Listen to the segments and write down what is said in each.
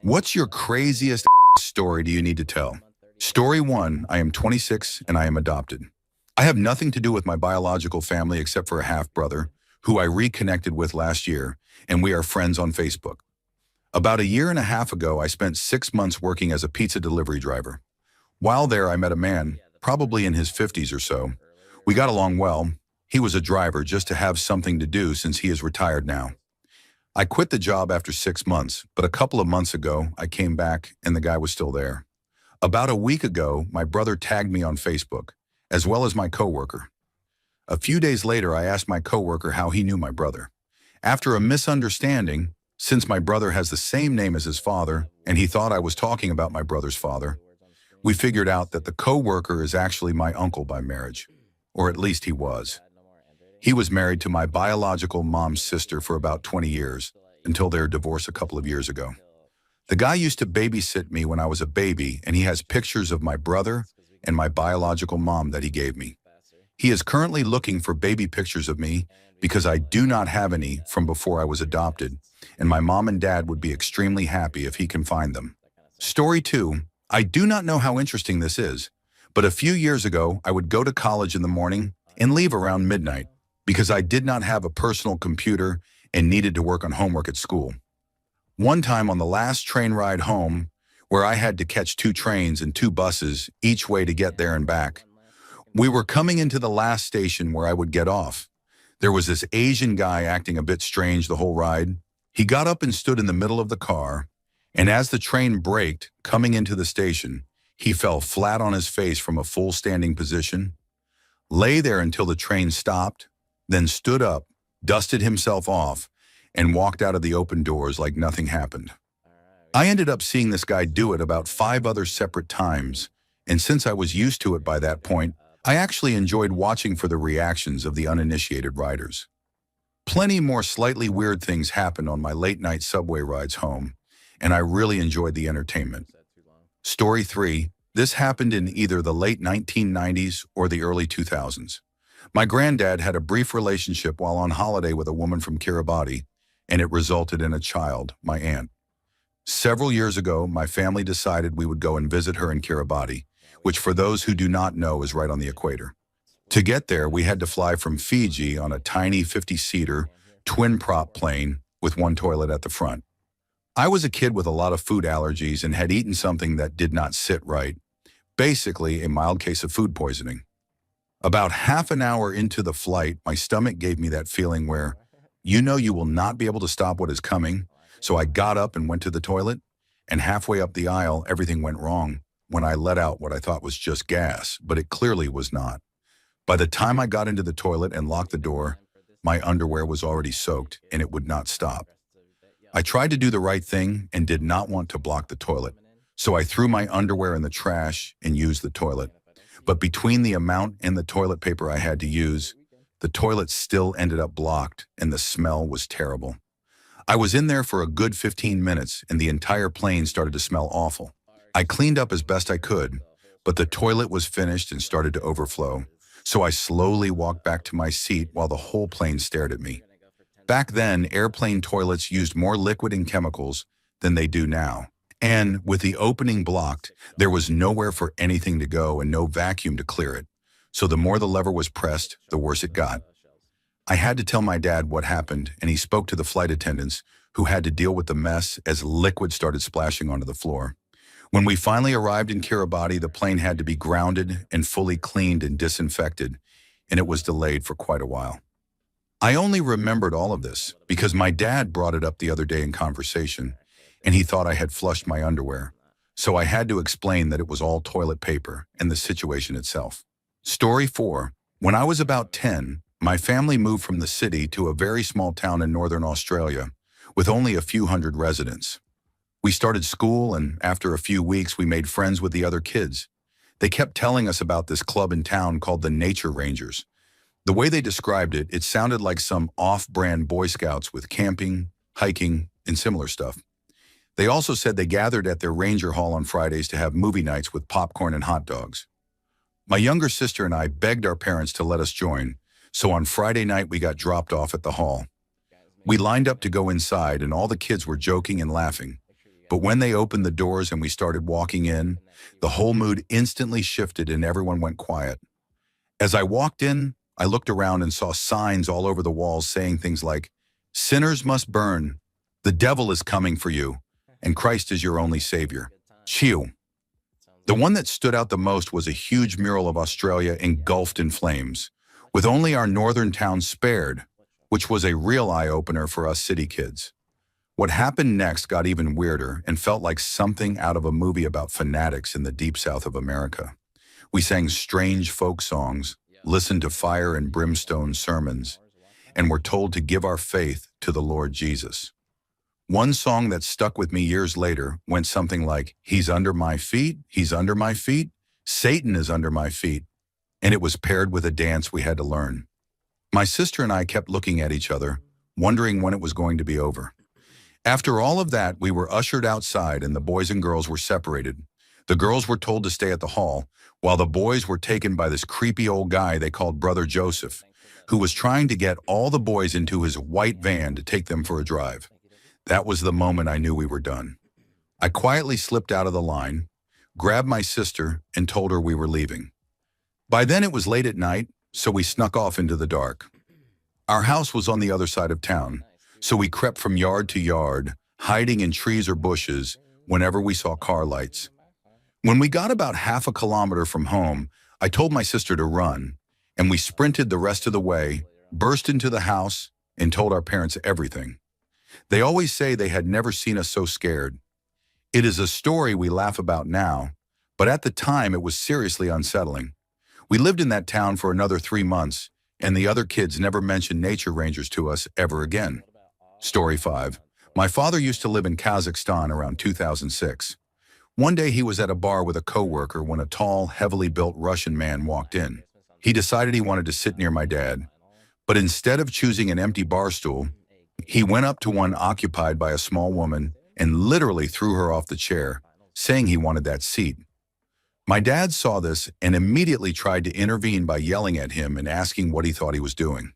What's your craziest story do you need to tell? Story 1, I am 26 and I am adopted. I have nothing to do with my biological family except for a half-brother who I reconnected with last year, and we are friends on Facebook. About a year and a half ago, I spent 6 months working as a pizza delivery driver. While there, I met a man, probably in his 50s or so. We got along well. He was a driver just to have something to do since he is retired now. I quit the job after 6 months, but a couple of months ago, I came back and the guy was still there. About a week ago, my brother tagged me on Facebook, as well as my coworker. A few days later, I asked my coworker how he knew my brother. After a misunderstanding, since my brother has the same name as his father, and he thought I was talking about my brother's father, we figured out that the coworker is actually my uncle by marriage, or at least he was. He was married to my biological mom's sister for about 20 years, until their divorce a couple of years ago. The guy used to babysit me when I was a baby, and he has pictures of my brother and my biological mom that he gave me. He is currently looking for baby pictures of me because I do not have any from before I was adopted, and my mom and dad would be extremely happy if he can find them. Story 2, I do not know how interesting this is, but a few years ago, I would go to college in the morning and leave around midnight, because I did not have a personal computer and needed to work on homework at school. One time on the last train ride home, where I had to catch 2 trains and 2 buses each way to get there and back, we were coming into the last station where I would get off. There was this Asian guy acting a bit strange the whole ride. He got up and stood in the middle of the car, and as the train braked coming into the station, he fell flat on his face from a full standing position, lay there until the train stopped, then stood up, dusted himself off, and walked out of the open doors like nothing happened. I ended up seeing this guy do it about 5 other separate times, and since I was used to it by that point, I actually enjoyed watching for the reactions of the uninitiated riders. Plenty more slightly weird things happened on my late-night subway rides home, and I really enjoyed the entertainment. Story 3, this happened in either the late 1990s or the early 2000s. My granddad had a brief relationship while on holiday with a woman from Kiribati, and it resulted in a child, my aunt. Several years ago, my family decided we would go and visit her in Kiribati, which for those who do not know is right on the equator. To get there, we had to fly from Fiji on a tiny 50-seater, twin-prop plane with 1 toilet at the front. I was a kid with a lot of food allergies and had eaten something that did not sit right, basically a mild case of food poisoning. About half an hour into the flight, my stomach gave me that feeling where, you know you will not be able to stop what is coming, so I got up and went to the toilet, and halfway up the aisle, everything went wrong when I let out what I thought was just gas, but it clearly was not. By the time I got into the toilet and locked the door, my underwear was already soaked, and it would not stop. I tried to do the right thing and did not want to block the toilet, so I threw my underwear in the trash and used the toilet. But between the amount and the toilet paper I had to use, the toilet still ended up blocked and the smell was terrible. I was in there for a good 15 minutes and the entire plane started to smell awful. I cleaned up as best I could, but the toilet was finished and started to overflow, so I slowly walked back to my seat while the whole plane stared at me. Back then, airplane toilets used more liquid and chemicals than they do now. And with the opening blocked, there was nowhere for anything to go and no vacuum to clear it. So the more the lever was pressed, the worse it got. I had to tell my dad what happened, and he spoke to the flight attendants who had to deal with the mess as liquid started splashing onto the floor. When we finally arrived in Kiribati, the plane had to be grounded and fully cleaned and disinfected, and it was delayed for quite a while. I only remembered all of this because my dad brought it up the other day in conversation, and he thought I had flushed my underwear. So I had to explain that it was all toilet paper and the situation itself. Story 4. When I was about 10, my family moved from the city to a very small town in northern Australia with only a few hundred residents. We started school, and after a few weeks, we made friends with the other kids. They kept telling us about this club in town called the Nature Rangers. The way they described it, it sounded like some off-brand Boy Scouts with camping, hiking, and similar stuff. They also said they gathered at their ranger hall on Fridays to have movie nights with popcorn and hot dogs. My younger sister and I begged our parents to let us join, so on Friday night we got dropped off at the hall. We lined up to go inside and all the kids were joking and laughing, But when they opened the doors and we started walking in, the whole mood instantly shifted and everyone went quiet. As I walked in, I looked around and saw signs all over the walls saying things like, "Sinners must burn," "The devil is coming for you," and "Christ is your only savior." Chew. The one that stood out the most was a huge mural of Australia engulfed in flames, with only our northern town spared, which was a real eye-opener for us city kids. What happened next got even weirder and felt like something out of a movie about fanatics in the deep south of America. We sang strange folk songs, listened to fire and brimstone sermons, and were told to give our faith to the Lord Jesus. One song that stuck with me years later went something like, "He's under my feet, he's under my feet, Satan is under my feet," and it was paired with a dance we had to learn. My sister and I kept looking at each other, wondering when it was going to be over. After all of that, we were ushered outside and the boys and girls were separated. The girls were told to stay at the hall, while the boys were taken by this creepy old guy they called Brother Joseph, who was trying to get all the boys into his white van to take them for a drive. That was the moment I knew we were done. I quietly slipped out of the line, grabbed my sister, and told her we were leaving. By then it was late at night, so we snuck off into the dark. Our house was on the other side of town, so we crept from yard to yard, hiding in trees or bushes whenever we saw car lights. When we got about half a kilometer from home, I told my sister to run, and we sprinted the rest of the way, burst into the house, and told our parents everything. They always say they had never seen us so scared. It is a story we laugh about now, but at the time it was seriously unsettling. We lived in that town for another 3 months, and the other kids never mentioned nature rangers to us ever again. Story 5. My father used to live in Kazakhstan around 2006. One day he was at a bar with a coworker when a tall, heavily built Russian man walked in. He decided he wanted to sit near my dad, but instead of choosing an empty bar stool, he went up to one occupied by a small woman and literally threw her off the chair, saying he wanted that seat. My dad saw this and immediately tried to intervene by yelling at him and asking what he thought he was doing.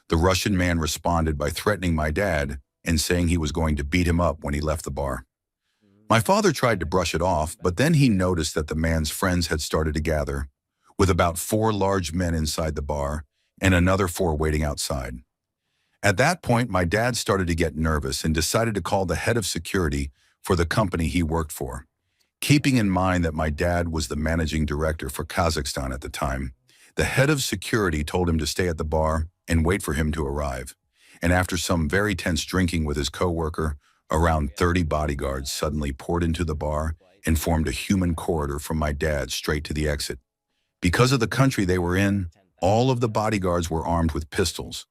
The Russian man responded by threatening my dad and saying he was going to beat him up when he left the bar. My father tried to brush it off, but then he noticed that the man's friends had started to gather, with about 4 large men inside the bar and another 4 waiting outside. At that point, my dad started to get nervous and decided to call the head of security for the company he worked for. Keeping in mind that my dad was the managing director for Kazakhstan at the time, the head of security told him to stay at the bar and wait for him to arrive. And after some very tense drinking with his coworker, around 30 bodyguards suddenly poured into the bar and formed a human corridor from my dad straight to the exit. Because of the country they were in, all of the bodyguards were armed with pistols.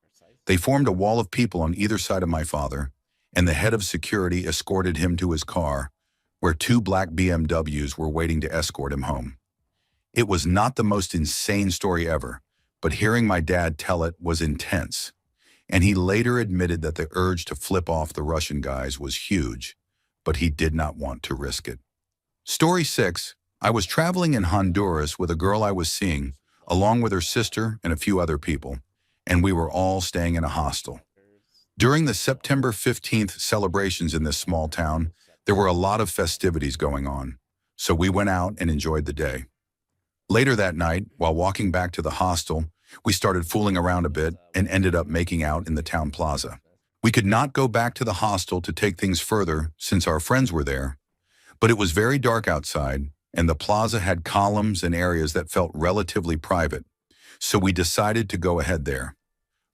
They formed a wall of people on either side of my father, and the head of security escorted him to his car, where 2 black BMWs were waiting to escort him home. It was not the most insane story ever, but hearing my dad tell it was intense, and he later admitted that the urge to flip off the Russian guys was huge, but he did not want to risk it. Story 6. I was traveling in Honduras with a girl I was seeing, along with her sister and a few other people, and we were all staying in a hostel. During the September 15th celebrations in this small town, there were a lot of festivities going on, so we went out and enjoyed the day. Later that night, while walking back to the hostel, we started fooling around a bit and ended up making out in the town plaza. We could not go back to the hostel to take things further since our friends were there, but it was very dark outside, and the plaza had columns and areas that felt relatively private, so we decided to go ahead there.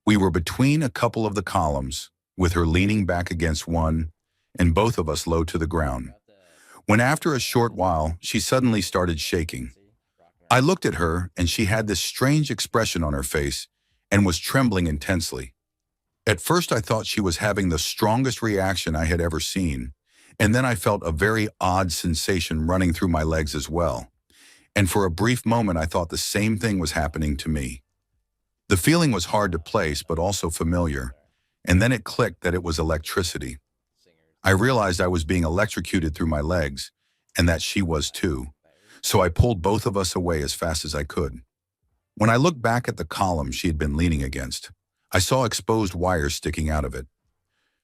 We were between a couple of the columns, with her leaning back against one, and both of us low to the ground, when after a short while, she suddenly started shaking. I looked at her, and she had this strange expression on her face and was trembling intensely. At first, I thought she was having the strongest reaction I had ever seen, and then I felt a very odd sensation running through my legs as well. And for a brief moment, I thought the same thing was happening to me. The feeling was hard to place, but also familiar, and then it clicked that it was electricity. I realized I was being electrocuted through my legs, and that she was too. So I pulled both of us away as fast as I could. When I looked back at the column she had been leaning against, I saw exposed wires sticking out of it.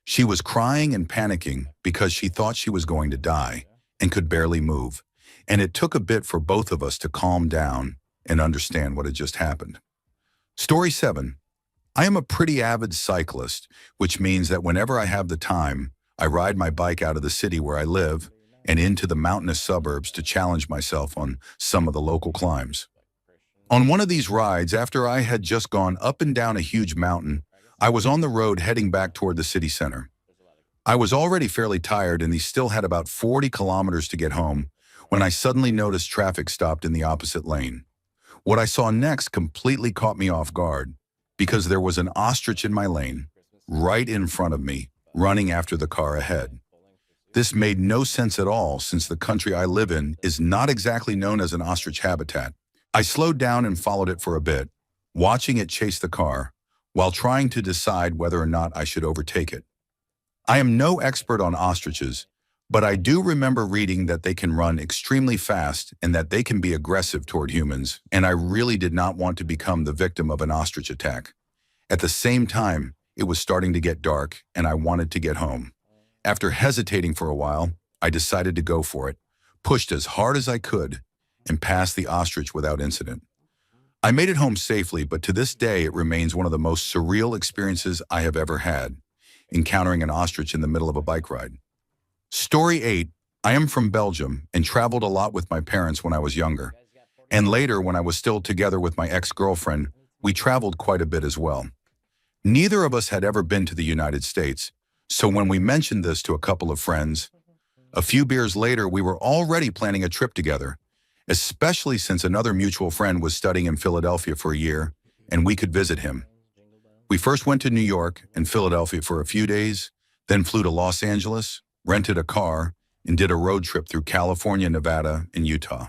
She was crying and panicking because she thought she was going to die and could barely move. And it took a bit for both of us to calm down and understand what had just happened. Story 7. I am a pretty avid cyclist, which means that whenever I have the time, I ride my bike out of the city where I live and into the mountainous suburbs to challenge myself on some of the local climbs. On one of these rides, after I had just gone up and down a huge mountain, I was on the road heading back toward the city center. I was already fairly tired and he still had about 40 kilometers to get home when I suddenly noticed traffic stopped in the opposite lane. What I saw next completely caught me off guard because there was an ostrich in my lane, right in front of me, running after the car ahead. This made no sense at all since the country I live in is not exactly known as an ostrich habitat. I slowed down and followed it for a bit, watching it chase the car, while trying to decide whether or not I should overtake it. I am no expert on ostriches, but I do remember reading that they can run extremely fast and that they can be aggressive toward humans, and I really did not want to become the victim of an ostrich attack. At the same time, it was starting to get dark and I wanted to get home. After hesitating for a while, I decided to go for it, pushed as hard as I could, and passed the ostrich without incident. I made it home safely, but to this day it remains one of the most surreal experiences I have ever had, encountering an ostrich in the middle of a bike ride. Story 8. I am from Belgium and traveled a lot with my parents when I was younger. And later, when I was still together with my ex-girlfriend, we traveled quite a bit as well. Neither of us had ever been to the United States, so when we mentioned this to a couple of friends, a few beers later we were already planning a trip together, especially since another mutual friend was studying in Philadelphia for a year and we could visit him. We first went to New York and Philadelphia for a few days, then flew to Los Angeles, rented a car, and did a road trip through California, Nevada, and Utah.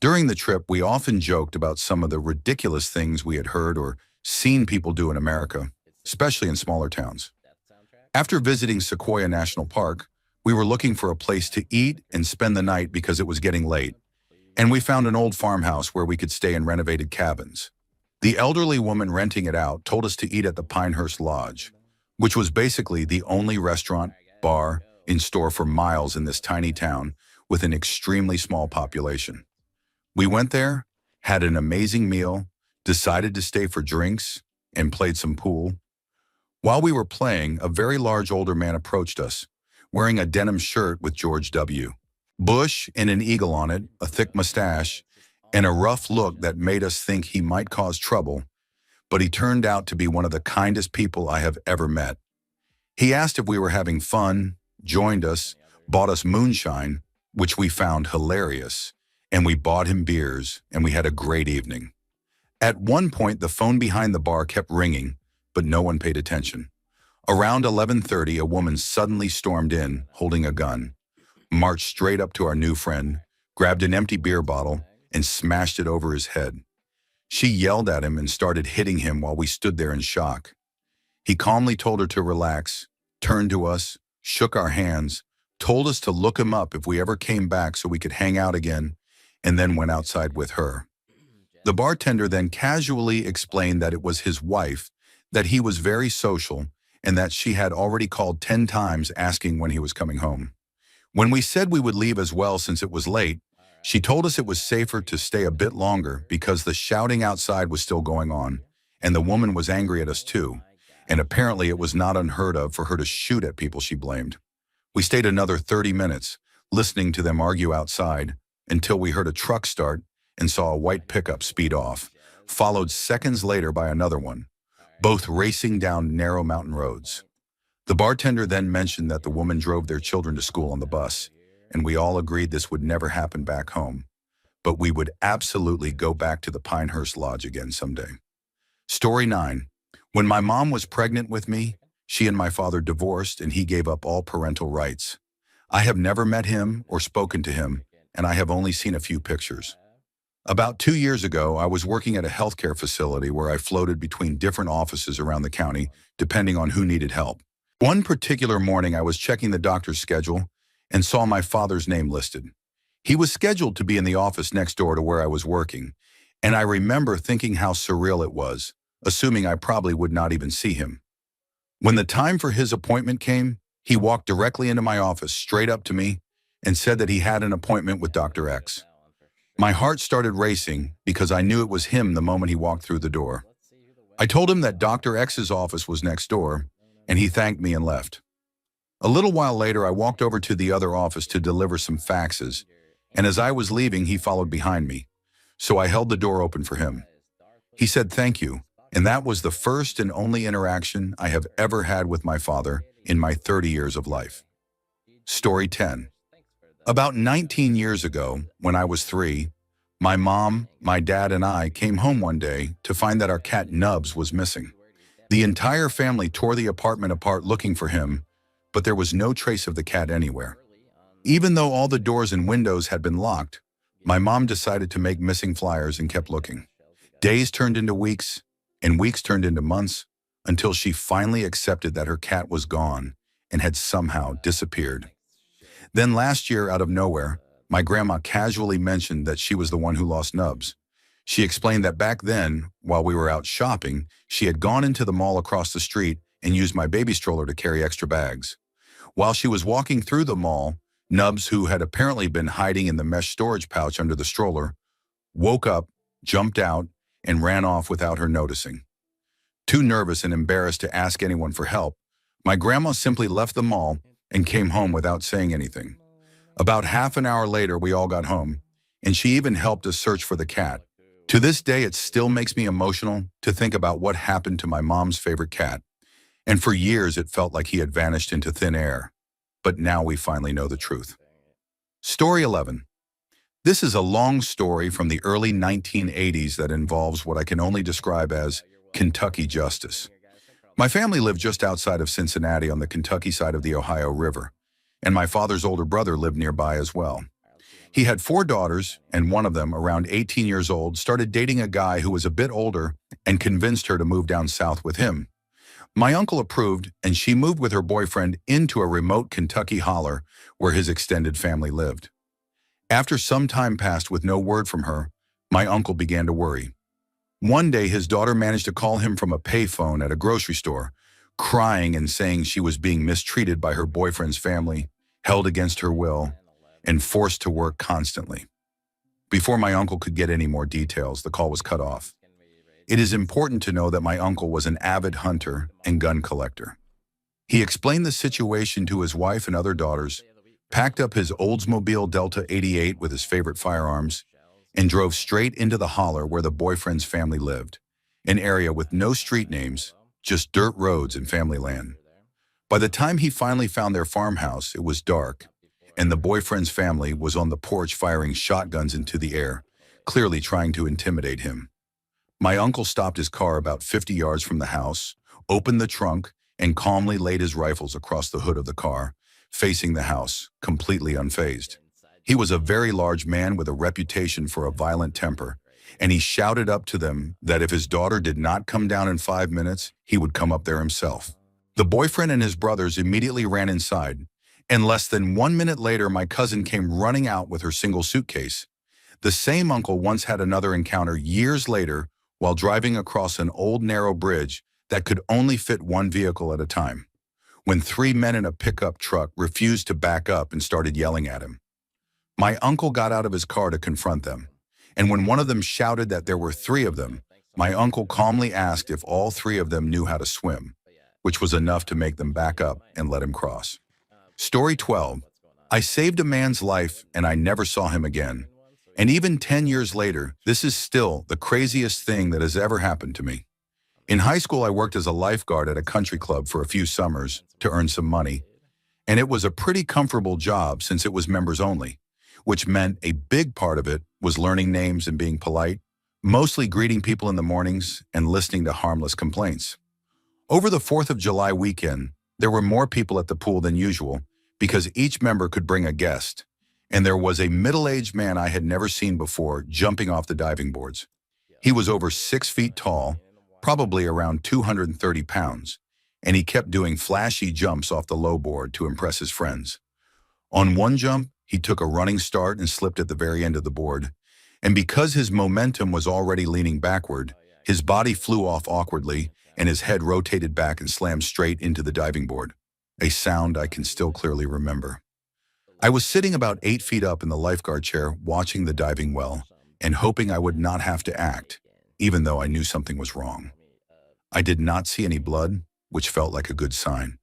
During the trip, we often joked about some of the ridiculous things we had heard or seen people do in America, especially in smaller towns. After visiting Sequoia National Park, we were looking for a place to eat and spend the night because it was getting late, and we found an old farmhouse where we could stay in renovated cabins. The elderly woman renting it out told us to eat at the Pinehurst Lodge, which was basically the only restaurant, bar, in store for miles in this tiny town with an extremely small population. We went there, had an amazing meal, decided to stay for drinks, and played some pool. While we were playing, a very large older man approached us, wearing a denim shirt with George W. Bush and an eagle on it, a thick mustache, and a rough look that made us think he might cause trouble, but he turned out to be one of the kindest people I have ever met. He asked if we were having fun, joined us, bought us moonshine, which we found hilarious, and we bought him beers, and we had a great evening. At one point, the phone behind the bar kept ringing, but no one paid attention. Around 11:30, a woman suddenly stormed in, holding a gun, marched straight up to our new friend, grabbed an empty beer bottle, and smashed it over his head. She yelled at him and started hitting him while we stood there in shock. He calmly told her to relax, turned to us, shook our hands, told us to look him up if we ever came back so we could hang out again, and then went outside with her. The bartender then casually explained that it was his wife, that he was very social, and that she had already called 10 times asking when he was coming home. When we said we would leave as well since it was late, she told us it was safer to stay a bit longer because the shouting outside was still going on, and the woman was angry at us too, and apparently it was not unheard of for her to shoot at people she blamed. We stayed another 30 minutes, listening to them argue outside, until we heard a truck start and saw a white pickup speed off, followed seconds later by another one, both racing down narrow mountain roads. The bartender then mentioned that the woman drove their children to school on the bus, and we all agreed this would never happen back home, but we would absolutely go back to the Pinehurst Lodge again someday. Story 9. When my mom was pregnant with me, she and my father divorced and he gave up all parental rights. I have never met him or spoken to him, and I have only seen a few pictures. About 2 years ago, I was working at a healthcare facility where I floated between different offices around the county, depending on who needed help. One particular morning, I was checking the doctor's schedule and saw my father's name listed. He was scheduled to be in the office next door to where I was working, and I remember thinking how surreal it was, assuming I probably would not even see him. When the time for his appointment came, he walked directly into my office, straight up to me, and said that he had an appointment with Dr. X. My heart started racing because I knew it was him the moment he walked through the door. I told him that Dr. X's office was next door, and he thanked me and left. A little while later, I walked over to the other office to deliver some faxes, and as I was leaving, he followed behind me, so I held the door open for him. He said thank you, and that was the first and only interaction I have ever had with my father in my 30 years of life. Story 10. About 19 years ago, when I was 3, my mom, my dad, and I came home one day to find that our cat Nubs was missing. The entire family tore the apartment apart looking for him, but there was no trace of the cat anywhere. Even though all the doors and windows had been locked, my mom decided to make missing flyers and kept looking. Days turned into weeks, and weeks turned into months, until she finally accepted that her cat was gone and had somehow disappeared. Then last year, out of nowhere, my grandma casually mentioned that she was the one who lost Nubs. She explained that back then, while we were out shopping, she had gone into the mall across the street and used my baby stroller to carry extra bags. While she was walking through the mall, Nubs, who had apparently been hiding in the mesh storage pouch under the stroller, woke up, jumped out, and ran off without her noticing. Too nervous and embarrassed to ask anyone for help, my grandma simply left the mall and came home without saying anything. About half an hour later, we all got home, and she even helped us search for the cat. To this day, it still makes me emotional to think about what happened to my mom's favorite cat. And for years, it felt like he had vanished into thin air. But now we finally know the truth. Story 11. This is a long story from the early 1980s that involves what I can only describe as Kentucky justice. My family lived just outside of Cincinnati on the Kentucky side of the Ohio River, and my father's older brother lived nearby as well. He had 4 daughters, and one of them, around 18 years old, started dating a guy who was a bit older and convinced her to move down south with him. My uncle approved, and she moved with her boyfriend into a remote Kentucky holler where his extended family lived. After some time passed with no word from her, my uncle began to worry. One day, his daughter managed to call him from a payphone at a grocery store, crying and saying she was being mistreated by her boyfriend's family, held against her will, and forced to work constantly. Before my uncle could get any more details, the call was cut off. It is important to know that my uncle was an avid hunter and gun collector. He explained the situation to his wife and other daughters, packed up his Oldsmobile Delta 88 with his favorite firearms, and drove straight into the holler where the boyfriend's family lived, an area with no street names, just dirt roads and family land. By the time he finally found their farmhouse, it was dark, and the boyfriend's family was on the porch firing shotguns into the air, clearly trying to intimidate him. My uncle stopped his car about 50 yards from the house, opened the trunk, and calmly laid his rifles across the hood of the car, facing the house, completely unfazed. He was a very large man with a reputation for a violent temper, and he shouted up to them that if his daughter did not come down in 5 minutes, he would come up there himself. The boyfriend and his brothers immediately ran inside, and less than 1 minute later, my cousin came running out with her single suitcase. The same uncle once had another encounter years later while driving across an old narrow bridge that could only fit 1 vehicle at a time, when 3 men in a pickup truck refused to back up and started yelling at him. My uncle got out of his car to confront them, and when one of them shouted that there were 3 of them, my uncle calmly asked if all 3 of them knew how to swim, which was enough to make them back up and let him cross. Story 12. I saved a man's life and I never saw him again. And even 10 years later, this is still the craziest thing that has ever happened to me. In high school, I worked as a lifeguard at a country club for a few summers to earn some money. And it was a pretty comfortable job since it was members only, which meant a big part of it was learning names and being polite, mostly greeting people in the mornings and listening to harmless complaints. Over the 4th of July weekend, there were more people at the pool than usual because each member could bring a guest. And there was a middle-aged man I had never seen before jumping off the diving boards. He was over 6 feet tall, probably around 230 pounds, and he kept doing flashy jumps off the low board to impress his friends. On one jump, he took a running start and slipped at the very end of the board, and because his momentum was already leaning backward, his body flew off awkwardly, and his head rotated back and slammed straight into the diving board, a sound I can still clearly remember. I was sitting about 8 feet up in the lifeguard chair watching the diving well and hoping I would not have to act, even though I knew something was wrong. I did not see any blood, which felt like a good sign,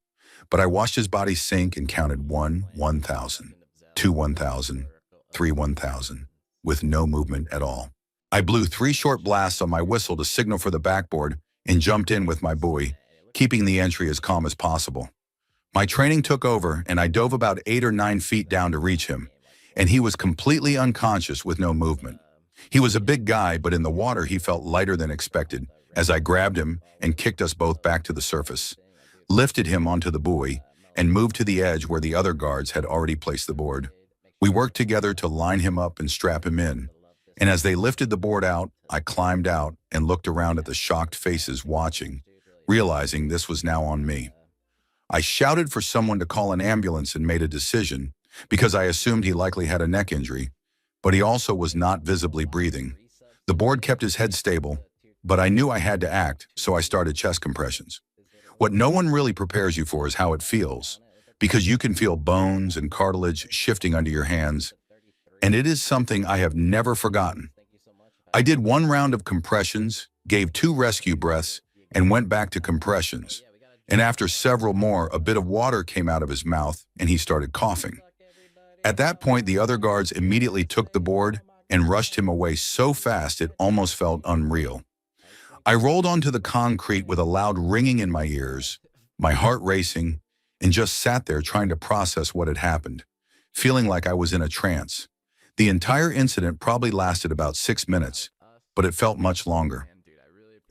but I watched his body sink and counted 1,000, 2, 1,000, 3, 1,000, with no movement at all. I blew 3 short blasts on my whistle to signal for the backboard and jumped in with my buoy, keeping the entry as calm as possible. My training took over and I dove about 8 or 9 feet down to reach him, and he was completely unconscious with no movement. He was a big guy, but in the water he felt lighter than expected as I grabbed him and kicked us both back to the surface, lifted him onto the buoy, and moved to the edge where the other guards had already placed the board. We worked together to line him up and strap him in, and as they lifted the board out, I climbed out and looked around at the shocked faces watching, realizing this was now on me. I shouted for someone to call an ambulance and made a decision, because I assumed he likely had a neck injury, but he also was not visibly breathing. The board kept his head stable, but I knew I had to act, so I started chest compressions. What no one really prepares you for is how it feels, because you can feel bones and cartilage shifting under your hands, and it is something I have never forgotten. I did 1 round of compressions, gave 2 rescue breaths, and went back to compressions. And after several more, a bit of water came out of his mouth and he started coughing. At that point, the other guards immediately took the board and rushed him away so fast it almost felt unreal. I rolled onto the concrete with a loud ringing in my ears, my heart racing, and just sat there trying to process what had happened, feeling like I was in a trance. The entire incident probably lasted about 6 minutes, but it felt much longer.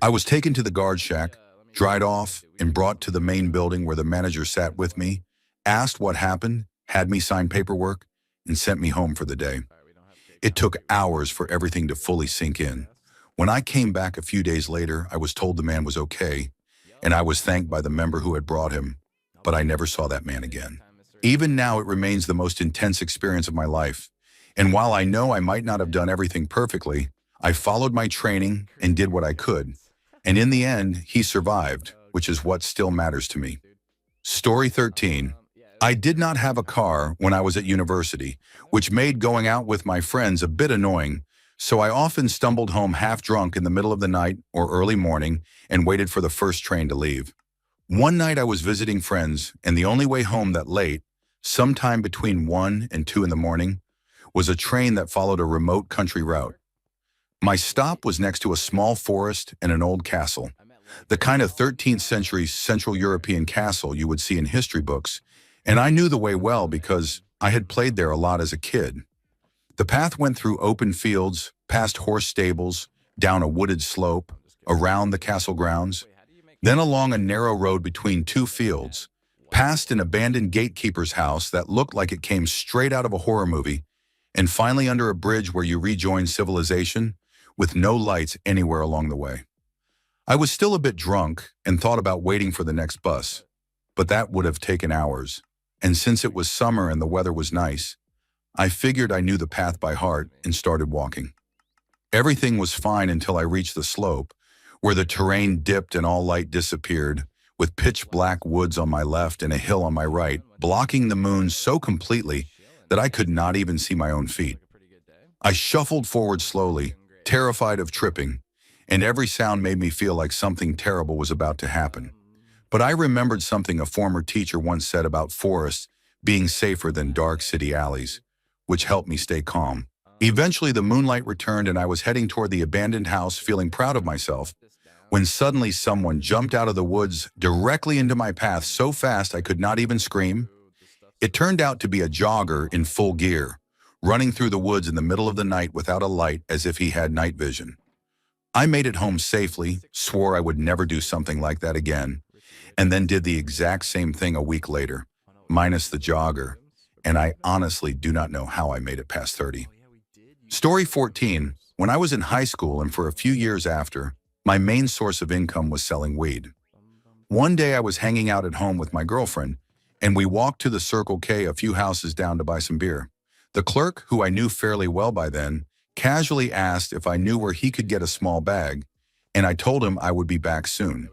I was taken to the guard shack, dried off, and brought to the main building where the manager sat with me, asked what happened, had me sign paperwork, and sent me home for the day. It took hours for everything to fully sink in. When I came back a few days later, I was told the man was okay, and I was thanked by the member who had brought him, but I never saw that man again. Even now, it remains the most intense experience of my life, and while I know I might not have done everything perfectly, I followed my training and did what I could, and in the end, he survived, which is what still matters to me. Story 13. I did not have a car when I was at university, which made going out with my friends a bit annoying, so I often stumbled home half drunk in the middle of the night or early morning and waited for the first train to leave. One night I was visiting friends, and the only way home that late, sometime between 1 and 2 in the morning, was a train that followed a remote country route. My stop was next to a small forest and an old castle, the kind of 13th century Central European castle you would see in history books, and I knew the way well because I had played there a lot as a kid. The path went through open fields, past horse stables, down a wooded slope, around the castle grounds, then along a narrow road between 2 fields, past an abandoned gatekeeper's house that looked like it came straight out of a horror movie, and finally under a bridge where you rejoin civilization with no lights anywhere along the way. I was still a bit drunk and thought about waiting for the next bus, but that would have taken hours, and since it was summer and the weather was nice, I figured I knew the path by heart and started walking. Everything was fine until I reached the slope, where the terrain dipped and all light disappeared, with pitch black woods on my left and a hill on my right, blocking the moon so completely that I could not even see my own feet. I shuffled forward slowly, terrified of tripping, and every sound made me feel like something terrible was about to happen. But I remembered something a former teacher once said about forests being safer than dark city alleys, which helped me stay calm. Eventually, the moonlight returned and I was heading toward the abandoned house, feeling proud of myself, when suddenly someone jumped out of the woods directly into my path so fast I could not even scream. It turned out to be a jogger in full gear, running through the woods in the middle of the night without a light as if he had night vision. I made it home safely, swore I would never do something like that again, and then did the exact same thing a week later, minus the jogger, and I honestly do not know how I made it past 30. Story 14. When I was in high school and for a few years after, my main source of income was selling weed. One day I was hanging out at home with my girlfriend, and we walked to the Circle K a few houses down to buy some beer. The clerk, who I knew fairly well by then, casually asked if I knew where he could get a small bag, and I told him I would be back soon.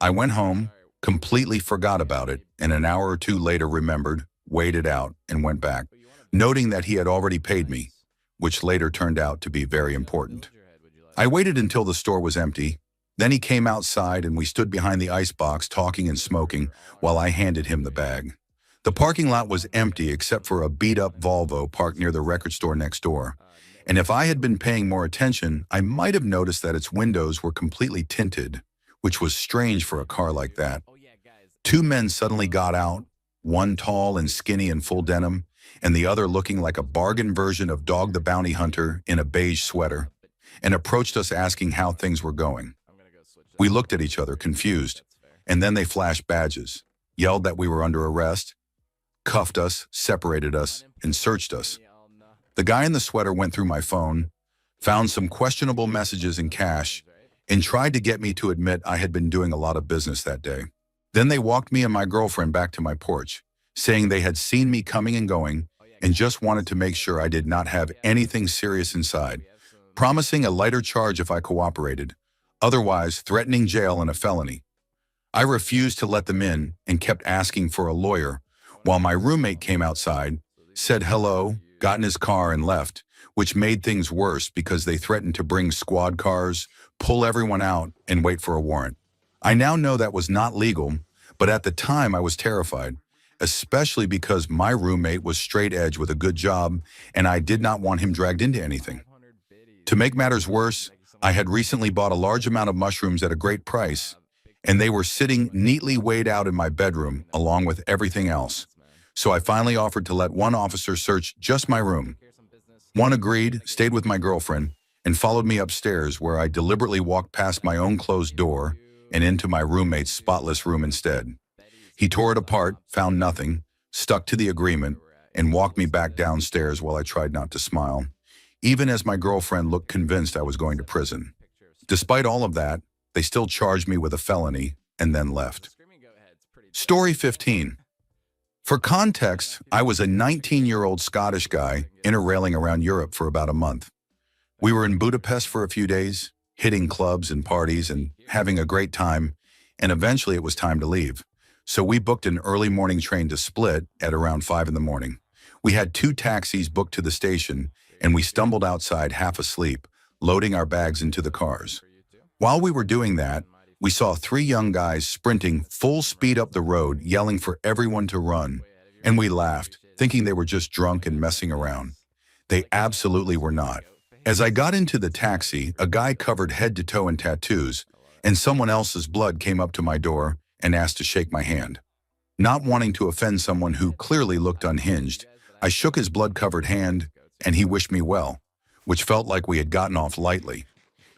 I went home, completely forgot about it, and an hour or two later remembered, waited out, and went back, noting that he had already paid me, which later turned out to be very important. I waited until the store was empty. Then he came outside and we stood behind the icebox talking and smoking while I handed him the bag. The parking lot was empty except for a beat-up Volvo parked near the record store next door. And if I had been paying more attention, I might have noticed that its windows were completely tinted, which was strange for a car like that. Two men suddenly got out, one tall and skinny in full denim, and the other looking like a bargain version of Dog the Bounty Hunter in a beige sweater, and approached us asking how things were going. We looked at each other, confused, and then they flashed badges, yelled that we were under arrest, cuffed us, separated us, and searched us. The guy in the sweater went through my phone, found some questionable messages and cash, and tried to get me to admit I had been doing a lot of business that day. Then they walked me and my girlfriend back to my porch, saying they had seen me coming and going and just wanted to make sure I did not have anything serious inside, promising a lighter charge if I cooperated, otherwise threatening jail and a felony. I refused to let them in and kept asking for a lawyer, while my roommate came outside, said hello, got in his car and left, which made things worse because they threatened to bring squad cars, pull everyone out, and wait for a warrant. I now know that was not legal, but at the time I was terrified, especially because my roommate was straight edge with a good job and I did not want him dragged into anything. To make matters worse, I had recently bought a large amount of mushrooms at a great price, and they were sitting neatly weighed out in my bedroom along with everything else. So I finally offered to let one officer search just my room. One agreed, stayed with my girlfriend, and followed me upstairs where I deliberately walked past my own closed door and into my roommate's spotless room instead. He tore it apart, found nothing, stuck to the agreement, and walked me back downstairs while I tried not to smile, even as my girlfriend looked convinced I was going to prison. Despite all of that, they still charged me with a felony and then left. Story 15. For context, I was a 19-year-old Scottish guy interrailing around Europe for about a month. We were in Budapest for a few days, hitting clubs and parties and having a great time, and eventually it was time to leave. So we booked an early morning train to Split at around 5 in the morning. We had 2 taxis booked to the station, and we stumbled outside half asleep, loading our bags into the cars. While we were doing that, we saw 3 young guys sprinting full speed up the road, yelling for everyone to run, and we laughed, thinking they were just drunk and messing around. They absolutely were not. As I got into the taxi, a guy covered head to toe in tattoos, and someone else's blood came up to my door and asked to shake my hand. Not wanting to offend someone who clearly looked unhinged, I shook his blood-covered hand, and he wished me well, which felt like we had gotten off lightly.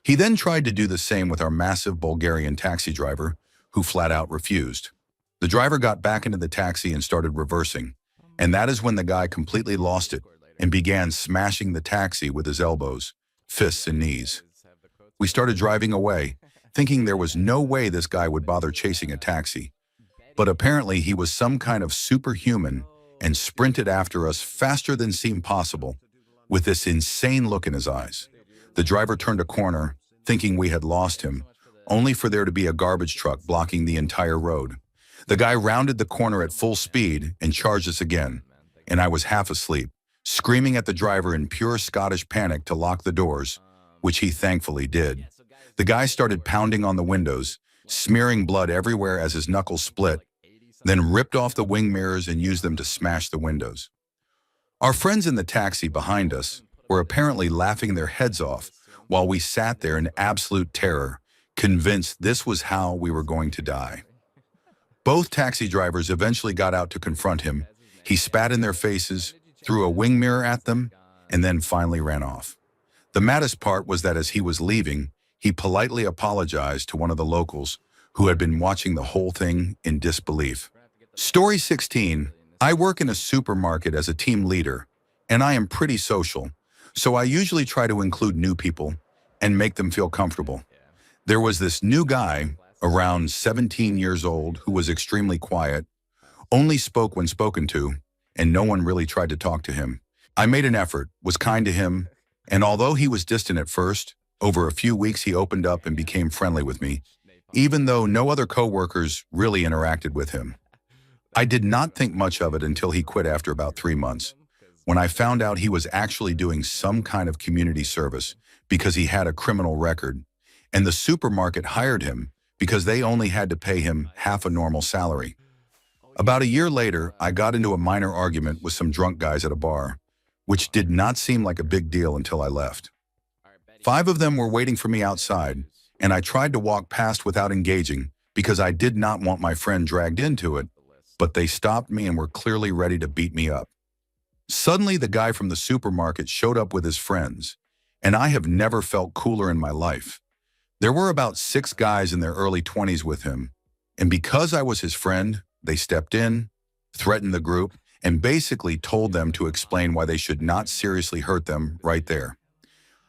He then tried to do the same with our massive Bulgarian taxi driver, who flat out refused. The driver got back into the taxi and started reversing, and that is when the guy completely lost it and began smashing the taxi with his elbows, fists, and knees. We started driving away, thinking there was no way this guy would bother chasing a taxi. But apparently he was some kind of superhuman and sprinted after us faster than seemed possible, with this insane look in his eyes. The driver turned a corner, thinking we had lost him, only for there to be a garbage truck blocking the entire road. The guy rounded the corner at full speed and charged us again, and I was half asleep, screaming at the driver in pure Scottish panic to lock the doors, which he thankfully did. The guy started pounding on the windows, smearing blood everywhere as his knuckles split, then ripped off the wing mirrors and used them to smash the windows. Our friends in the taxi behind us were apparently laughing their heads off while we sat there in absolute terror, convinced this was how we were going to die. Both taxi drivers eventually got out to confront him. He spat in their faces, threw a wing mirror at them, and then finally ran off. The maddest part was that as he was leaving, he politely apologized to one of the locals who had been watching the whole thing in disbelief. Story 16. I work in a supermarket as a team leader, and I am pretty social, so I usually try to include new people and make them feel comfortable. There was this new guy, around 17 years old, who was extremely quiet, only spoke when spoken to, and no one really tried to talk to him. I made an effort, was kind to him, and although he was distant at first, over a few weeks he opened up and became friendly with me, even though no other coworkers really interacted with him. I did not think much of it until he quit after about 3 months, when I found out he was actually doing some kind of community service because he had a criminal record, and the supermarket hired him because they only had to pay him half a normal salary. About a year later, I got into a minor argument with some drunk guys at a bar, which did not seem like a big deal until I left. 5 of them were waiting for me outside, and I tried to walk past without engaging because I did not want my friend dragged into it, but they stopped me and were clearly ready to beat me up. Suddenly, the guy from the supermarket showed up with his friends, and I have never felt cooler in my life. There were about 6 guys in their early 20s with him, and because I was his friend, they stepped in, threatened the group, and basically told them to explain why they should not seriously hurt them right there.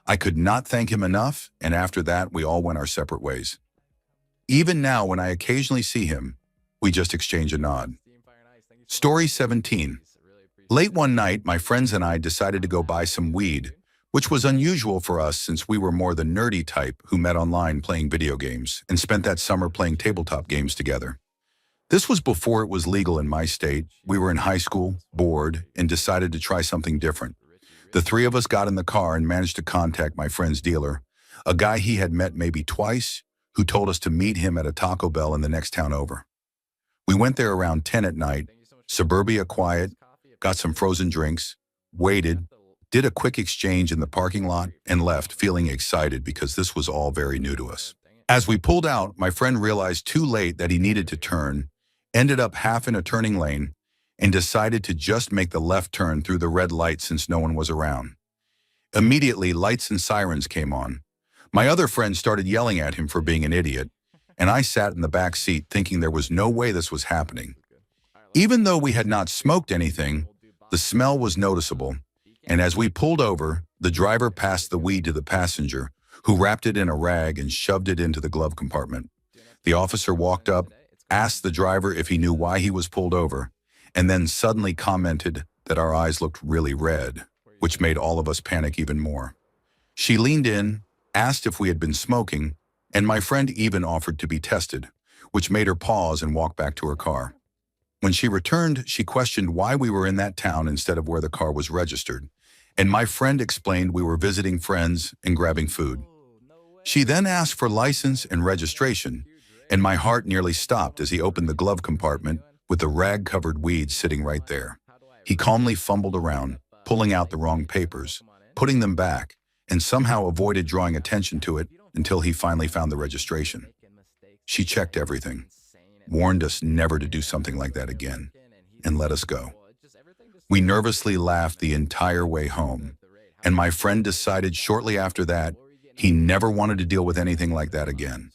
I could not thank him enough, and after that, we all went our separate ways. Even now, when I occasionally see him, we just exchange a nod. Story 17. Late one night, my friends and I decided to go buy some weed, which was unusual for us since we were more the nerdy type who met online playing video games and spent that summer playing tabletop games together. This was before it was legal in my state. We were in high school, bored, and decided to try something different. The 3 of us got in the car and managed to contact my friend's dealer, a guy he had met maybe twice, who told us to meet him at a Taco Bell in the next town over. We went there around 10 at night, suburbia quiet, got some frozen drinks, waited, did a quick exchange in the parking lot, and left feeling excited because this was all very new to us. As we pulled out, my friend realized too late that he needed to turn, ended up half in a turning lane, and decided to just make the left turn through the red light since no one was around. Immediately, lights and sirens came on. My other friend started yelling at him for being an idiot, and I sat in the back seat thinking there was no way this was happening. Even though we had not smoked anything, the smell was noticeable, and as we pulled over, the driver passed the weed to the passenger, who wrapped it in a rag and shoved it into the glove compartment. The officer walked up, asked the driver if he knew why he was pulled over, and then suddenly commented that our eyes looked really red, which made all of us panic even more. She leaned in, asked if we had been smoking, and my friend even offered to be tested, which made her pause and walk back to her car. When she returned, she questioned why we were in that town instead of where the car was registered, and my friend explained we were visiting friends and grabbing food. She then asked for license and registration, and my heart nearly stopped as he opened the glove compartment with the rag-covered weeds sitting right there. He calmly fumbled around, pulling out the wrong papers, putting them back, and somehow avoided drawing attention to it until he finally found the registration. She checked everything, warned us never to do something like that again, and let us go. We nervously laughed the entire way home, and my friend decided shortly after that he never wanted to deal with anything like that again.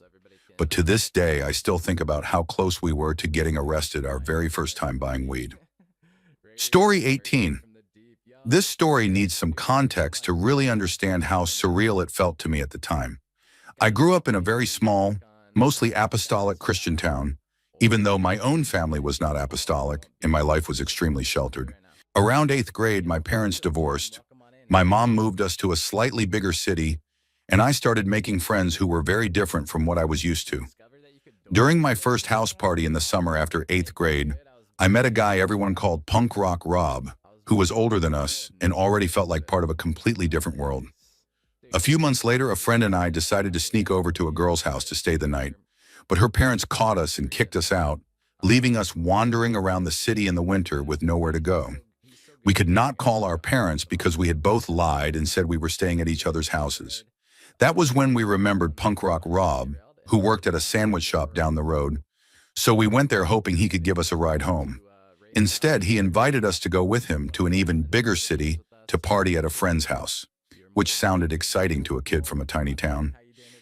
But to this day, I still think about how close we were to getting arrested our very first time buying weed. Story 18. This story needs some context to really understand how surreal it felt to me at the time. I grew up in a very small, mostly apostolic Christian town, even though my own family was not apostolic and my life was extremely sheltered. Around 8th grade, my parents divorced. My mom moved us to a slightly bigger city, and I started making friends who were very different from what I was used to. During my first house party in the summer after 8th grade, I met a guy everyone called Punk Rock Rob, who was older than us and already felt like part of a completely different world. A few months later, a friend and I decided to sneak over to a girl's house to stay the night, but her parents caught us and kicked us out, leaving us wandering around the city in the winter with nowhere to go. We could not call our parents because we had both lied and said we were staying at each other's houses. That was when we remembered Punk Rock Rob, who worked at a sandwich shop down the road, so we went there hoping he could give us a ride home. Instead, he invited us to go with him to an even bigger city to party at a friend's house, which sounded exciting to a kid from a tiny town.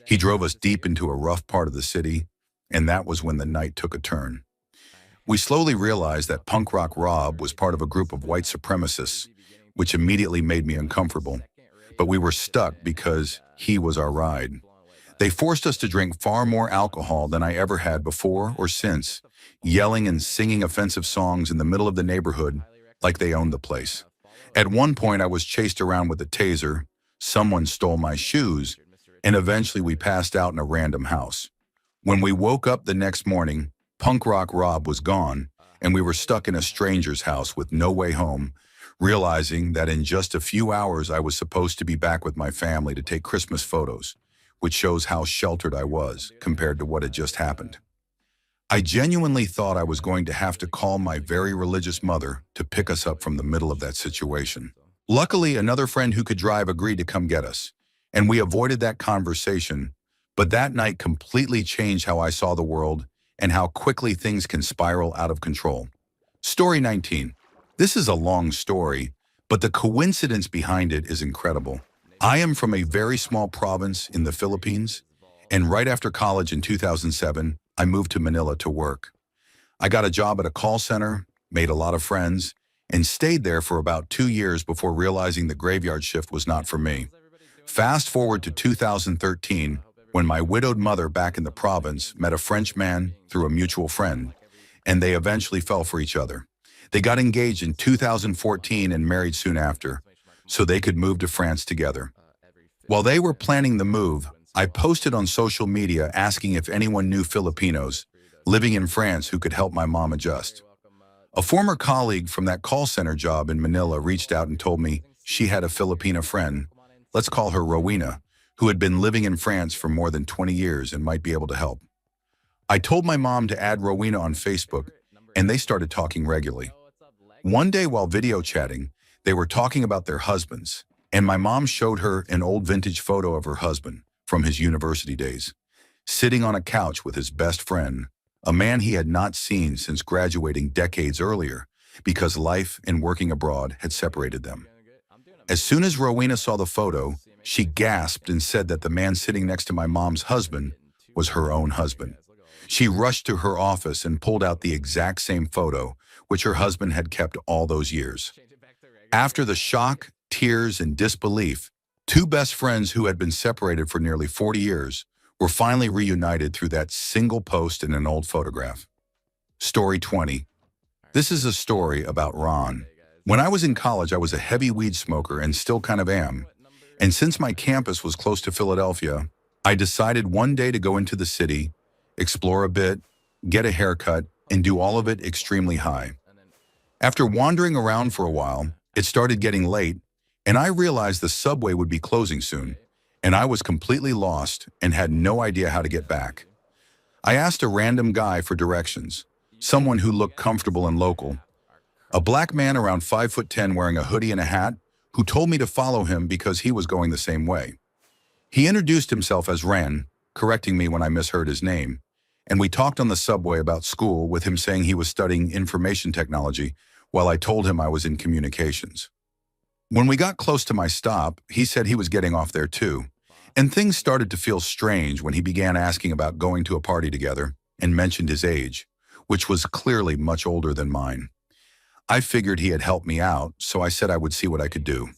He drove us deep into a rough part of the city, and that was when the night took a turn. We slowly realized that Punk Rock Rob was part of a group of white supremacists, which immediately made me uncomfortable. But we were stuck because he was our ride. They forced us to drink far more alcohol than I ever had before or since, yelling and singing offensive songs in the middle of the neighborhood like they owned the place. At one point, I was chased around with a taser, someone stole my shoes, and eventually we passed out in a random house. When we woke up the next morning, punk rock Rob was gone, and we were stuck in a stranger's house with no way home, realizing that in just a few hours I was supposed to be back with my family to take Christmas photos, which shows how sheltered I was compared to what had just happened. I genuinely thought I was going to have to call my very religious mother to pick us up from the middle of that situation. Luckily, another friend who could drive agreed to come get us, and we avoided that conversation, but that night completely changed how I saw the world and how quickly things can spiral out of control. Story 19. This is a long story, but the coincidence behind it is incredible. I am from a very small province in the Philippines, and right after college in 2007, I moved to Manila to work. I got a job at a call center, made a lot of friends, and stayed there for about 2 years before realizing the graveyard shift was not for me. Fast forward to 2013, when my widowed mother back in the province met a French man through a mutual friend, and they eventually fell for each other. They got engaged in 2014 and married soon after, so they could move to France together. While they were planning the move, I posted on social media asking if anyone knew Filipinos living in France who could help my mom adjust. A former colleague from that call center job in Manila reached out and told me she had a Filipina friend, let's call her Rowena, who had been living in France for more than 20 years and might be able to help. I told my mom to add Rowena on Facebook, and they started talking regularly. One day while video chatting, they were talking about their husbands, and my mom showed her an old vintage photo of her husband from his university days, sitting on a couch with his best friend, a man he had not seen since graduating decades earlier because life and working abroad had separated them. As soon as Rowena saw the photo, she gasped and said that the man sitting next to my mom's husband was her own husband. She rushed to her office and pulled out the exact same photo, which her husband had kept all those years. After the shock, tears, and disbelief, two best friends who had been separated for nearly 40 years were finally reunited through that single post in an old photograph. Story 20. This is a story about Ron. When I was in college, I was a heavy weed smoker and still kind of am. And since my campus was close to Philadelphia, I decided one day to go into the city, explore a bit, get a haircut, and do all of it extremely high. After wandering around for a while, it started getting late, and I realized the subway would be closing soon, and I was completely lost and had no idea how to get back. I asked a random guy for directions, someone who looked comfortable and local. A black man around 5'10" wearing a hoodie and a hat, who told me to follow him because he was going the same way. He introduced himself as Ren, correcting me when I misheard his name, and we talked on the subway about school with him saying he was studying information technology while I told him I was in communications. When we got close to my stop, he said he was getting off there too, and things started to feel strange when he began asking about going to a party together and mentioned his age, which was clearly much older than mine. I figured he had helped me out, so I said I would see what I could do.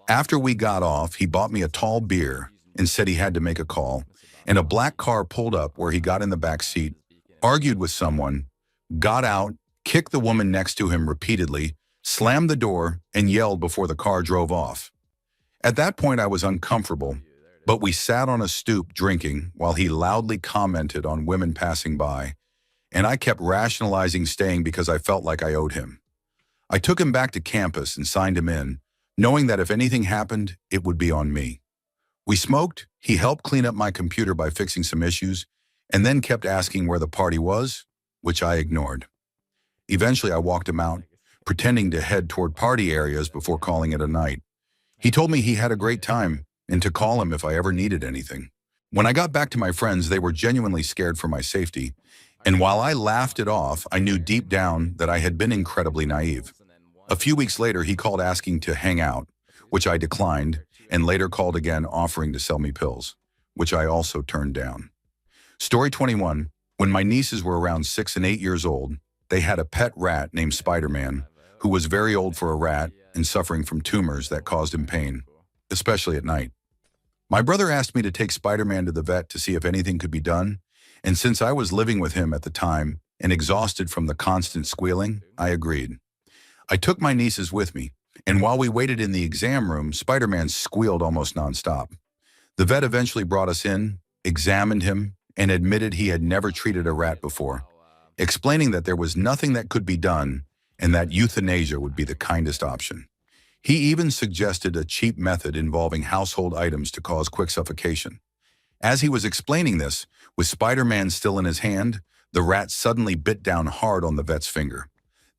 After we got off, he bought me a tall beer and said he had to make a call, and a black car pulled up where he got in the back seat, argued with someone, got out, kicked the woman next to him repeatedly, slammed the door, and yelled before the car drove off. At that point, I was uncomfortable, but we sat on a stoop drinking while he loudly commented on women passing by, and I kept rationalizing staying because I felt like I owed him. I took him back to campus and signed him in, knowing that if anything happened, it would be on me. We smoked, he helped clean up my computer by fixing some issues, and then kept asking where the party was, which I ignored. Eventually, I walked him out, pretending to head toward party areas before calling it a night. He told me he had a great time and to call him if I ever needed anything. When I got back to my friends, they were genuinely scared for my safety, and while I laughed it off, I knew deep down that I had been incredibly naive. A few weeks later, he called asking to hang out, which I declined, and later called again offering to sell me pills, which I also turned down. Story 21. When my nieces were around 6 and 8 years old, they had a pet rat named Spider-Man, who was very old for a rat and suffering from tumors that caused him pain, especially at night. My brother asked me to take Spider-Man to the vet to see if anything could be done, and since I was living with him at the time and exhausted from the constant squealing, I agreed. I took my nieces with me, and while we waited in the exam room, Spider-Man squealed almost nonstop. The vet eventually brought us in, examined him, and admitted he had never treated a rat before, explaining that there was nothing that could be done and that euthanasia would be the kindest option. He even suggested a cheap method involving household items to cause quick suffocation. As he was explaining this, with Spider-Man still in his hand, the rat suddenly bit down hard on the vet's finger.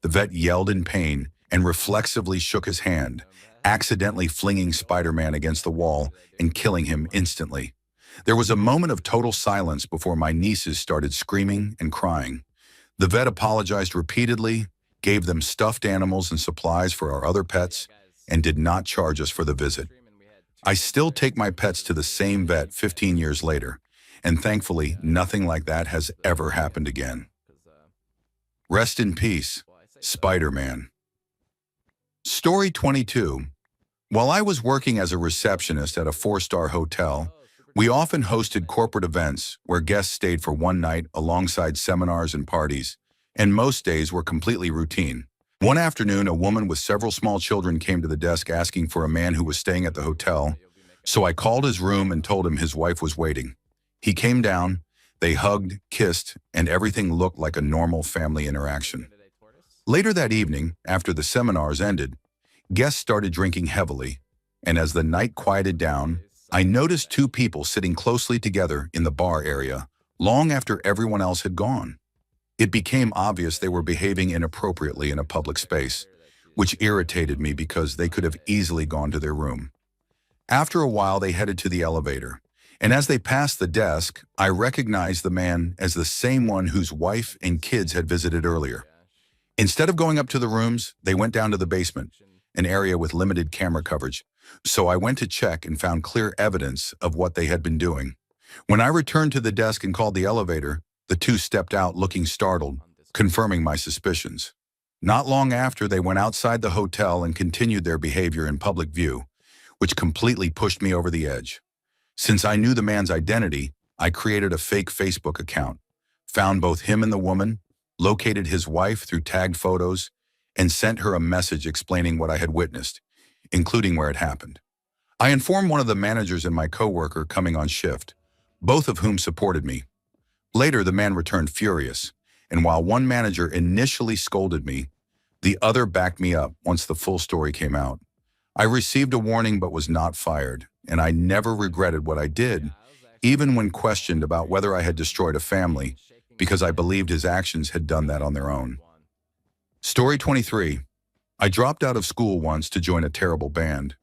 The vet yelled in pain and reflexively shook his hand, accidentally flinging Spider-Man against the wall and killing him instantly. There was a moment of total silence before my nieces started screaming and crying. The vet apologized repeatedly, gave them stuffed animals and supplies for our other pets, and did not charge us for the visit. I still take my pets to the same vet 15 years later, and thankfully nothing like that has ever happened again. Rest in peace, Spider-Man. Story 22. While I was working as a receptionist at a 4-star hotel, we often hosted corporate events where guests stayed for one night alongside seminars and parties, and most days were completely routine. One afternoon, a woman with several small children came to the desk asking for a man who was staying at the hotel, so I called his room and told him his wife was waiting. He came down, they hugged, kissed, and everything looked like a normal family interaction. Later that evening, after the seminars ended, guests started drinking heavily, and as the night quieted down, I noticed two people sitting closely together in the bar area, long after everyone else had gone. It became obvious they were behaving inappropriately in a public space, which irritated me because they could have easily gone to their room. After a while, they headed to the elevator, and as they passed the desk, I recognized the man as the same one whose wife and kids had visited earlier. Instead of going up to the rooms, they went down to the basement, an area with limited camera coverage, so I went to check and found clear evidence of what they had been doing. When I returned to the desk and called the elevator, the two stepped out looking startled, confirming my suspicions. Not long after, they went outside the hotel and continued their behavior in public view, which completely pushed me over the edge. Since I knew the man's identity, I created a fake Facebook account, found both him and the woman, located his wife through tagged photos, and sent her a message explaining what I had witnessed, including where it happened. I informed one of the managers and my coworker coming on shift, both of whom supported me. Later, the man returned furious, and while one manager initially scolded me, the other backed me up once the full story came out. I received a warning but was not fired, and I never regretted what I did, even when questioned about whether I had destroyed a family, because I believed his actions had done that on their own. Story 23. I dropped out of school once to join a terrible band,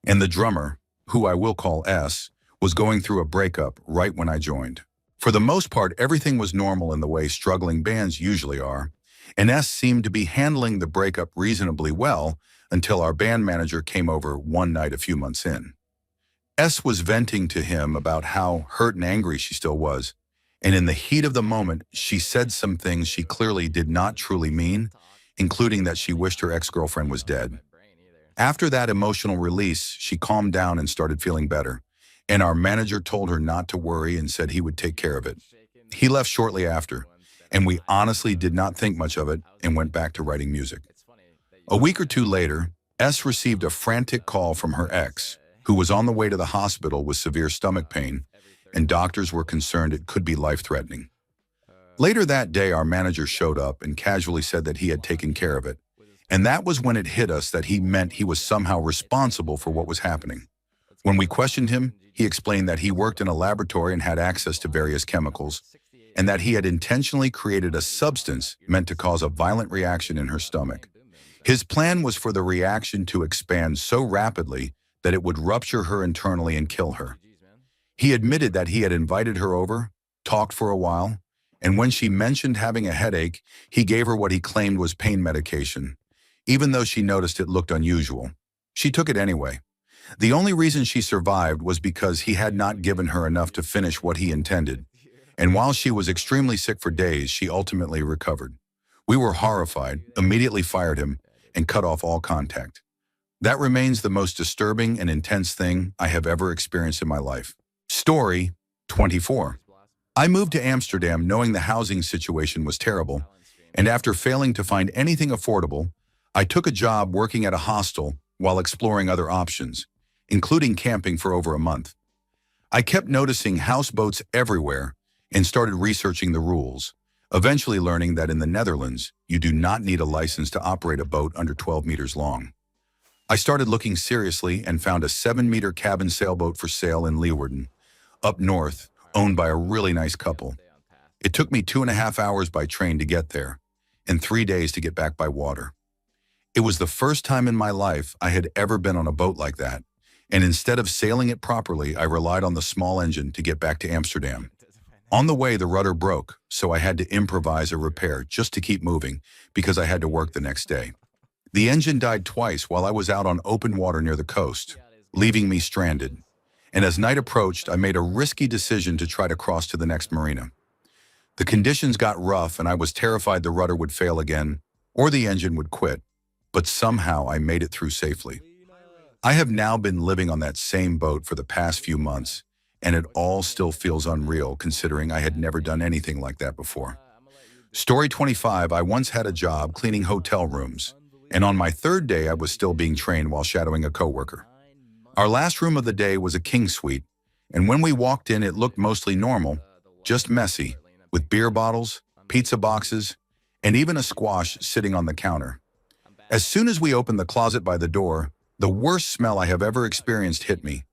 and the drummer, who I will call S, was going through a breakup right when I joined. For the most part, everything was normal in the way struggling bands usually are, and S seemed to be handling the breakup reasonably well until our band manager came over one night a few months in. S was venting to him about how hurt and angry she still was, and in the heat of the moment, she said some things she clearly did not truly mean, including that she wished her ex-girlfriend was dead. After that emotional release, she calmed down and started feeling better, and our manager told her not to worry and said he would take care of it. He left shortly after, and we honestly did not think much of it and went back to writing music. A week or two later, S received a frantic call from her ex, who was on the way to the hospital with severe stomach pain, and doctors were concerned it could be life-threatening. Later that day, our manager showed up and casually said that he had taken care of it, and that was when it hit us that he meant he was somehow responsible for what was happening. When we questioned him, he explained that he worked in a laboratory and had access to various chemicals, and that he had intentionally created a substance meant to cause a violent reaction in her stomach. His plan was for the reaction to expand so rapidly that it would rupture her internally and kill her. He admitted that he had invited her over, talked for a while, and when she mentioned having a headache, he gave her what he claimed was pain medication, even though she noticed it looked unusual. She took it anyway. The only reason she survived was because he had not given her enough to finish what he intended, and while she was extremely sick for days, she ultimately recovered. We were horrified, immediately fired him, and cut off all contact. That remains the most disturbing and intense thing I have ever experienced in my life. Story 24. I moved to Amsterdam knowing the housing situation was terrible, and after failing to find anything affordable, I took a job working at a hostel while exploring other options, including camping for over a month. I kept noticing houseboats everywhere, and started researching the rules, eventually learning that in the Netherlands, you do not need a license to operate a boat under 12 meters long. I started looking seriously and found a 7-meter cabin sailboat for sale in Leeuwarden, up north, owned by a really nice couple. It took me 2.5 hours by train to get there, and 3 days to get back by water. It was the first time in my life I had ever been on a boat like that, and instead of sailing it properly, I relied on the small engine to get back to Amsterdam. On the way, the rudder broke, so I had to improvise a repair just to keep moving because I had to work the next day. The engine died twice while I was out on open water near the coast, leaving me stranded. And as night approached, I made a risky decision to try to cross to the next marina. The conditions got rough and I was terrified the rudder would fail again or the engine would quit, but somehow I made it through safely. I have now been living on that same boat for the past few months, and it all still feels unreal considering I had never done anything like that before. Story 25, I once had a job cleaning hotel rooms, and on my 3rd day I was still being trained while shadowing a coworker. Our last room of the day was a king suite, and when we walked in it looked mostly normal, just messy, with beer bottles, pizza boxes, and even a squash sitting on the counter. As soon as we opened the closet by the door, the worst smell I have ever experienced hit me,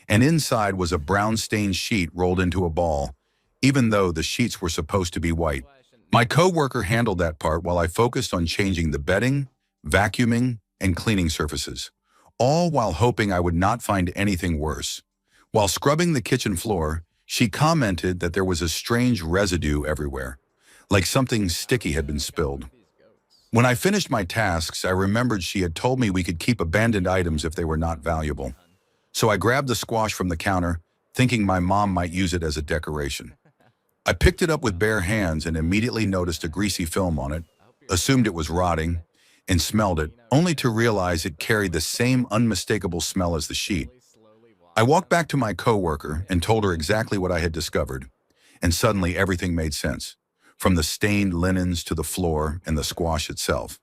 and inside was a brown-stained sheet rolled into a ball, even though the sheets were supposed to be white. My coworker handled that part while I focused on changing the bedding, vacuuming, and cleaning surfaces, all while hoping I would not find anything worse. While scrubbing the kitchen floor, she commented that there was a strange residue everywhere, like something sticky had been spilled. When I finished my tasks, I remembered she had told me we could keep abandoned items if they were not valuable. So I grabbed the squash from the counter, thinking my mom might use it as a decoration. I picked it up with bare hands and immediately noticed a greasy film on it, assumed it was rotting, and smelled it, only to realize it carried the same unmistakable smell as the sheet. I walked back to my coworker and told her exactly what I had discovered, and suddenly everything made sense, from the stained linens to the floor and the squash itself.